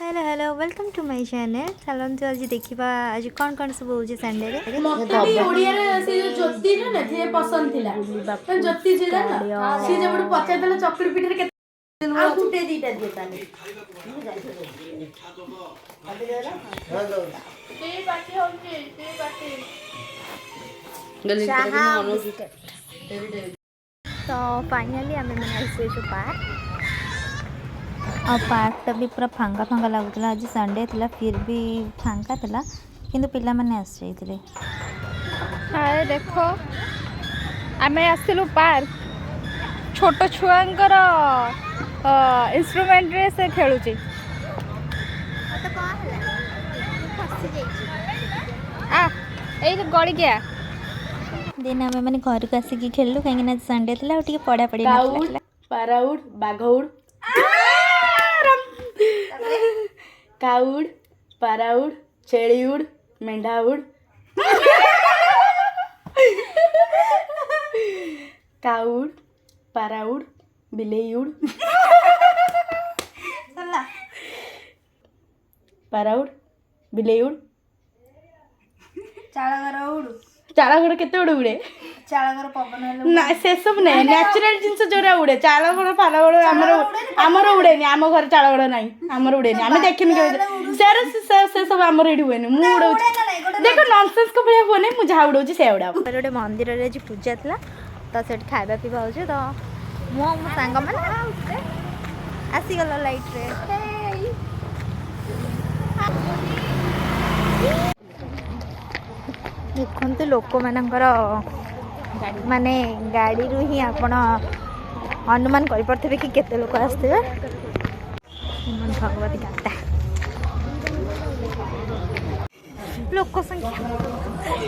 Hello hello welcome to my channel. चलते आज देखा आज कौन कौन सब हो संडे रे मते भी ओडिया रे से ज्योति रे ना जे पसंद थिला ज्योति जे ना से जे बड पचा देला चकरी पिठरे के आ छुटे दीटा दिए ताने आते देला हेलो ते पार्टी होके ते पार्टी गली के अनुज तो फाइनली आम मैंने आसो पार्क और पार्कटा भी पूरा फांका फांका लगुला। आज संडे थिला फिर भी फांका थिला किंतु पिला माने आस जाइतिले। हाय देखो आमे आसिलु पार्क छोट छुआंकर इंस्ट्रूमेंट रे से खेलुची आ एई गड़ी गया दिन आम मैंने घर को आसिक खेलु कहीं संडे थिला और पड़ा पड़ी काउड पाराउड बाघउड काउड पाराउड छेड़ीउड मेंढाउड काउड पाराउड बिलेउड पाराउड बिलेउड चाळगड़ केते उड़े चाळगर पवन ना से सब नहीं नेचुरल जिंस जोरा उड़े चाळगड़ फालगड़ हमर उड़ेनी हम घर चाळगड़ नहीं हमर उड़ेनी हम देखिन के से सब हमर एडी होएनी मु उड़ौ देखो नॉनसेंस को भले होने मु जा उड़ौ से उड़ा गोटे मंदिर रे आज पूजा थिला तो सेठ खाइबा पीवा होजे तो मो सांग माने आसी गलो लाइट रे देखते लोक मानकर माने गाड़ी रू ही आपण अनुमान कर पारथिबे कि केते लोक आसथिबे। मन भगवती गाता लोक संख्या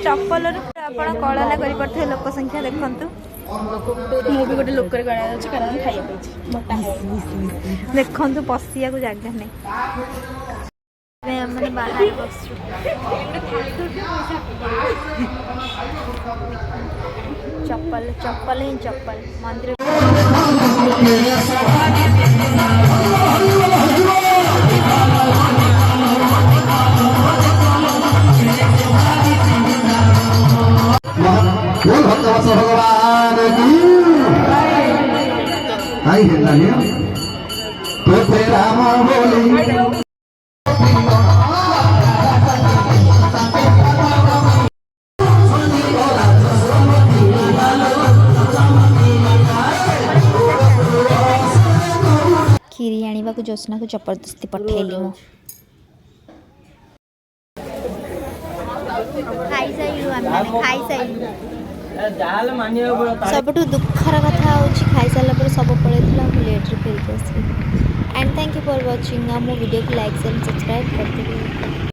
चप्पल आपण कळना कर पारथिबे लोक संख्या देखंतु मु भी गोटे लोक रे गणा अछि कारण खाइया पइछि देखंतु पसिया को जगह नै मैंने बाहर बस चप्पल चप्पल ही चप्पल मंदिर भगवान की तो राम बोली खीरी आने को जोशना को जबरदस्ती पठेली मु सबुठ दुखर कथा खाई सारा पर सब पड़ेगा लेट्रे फेरिक आसली and thank you for watching मो वीडियो को लाइक शेयर सब्सक्राइब करते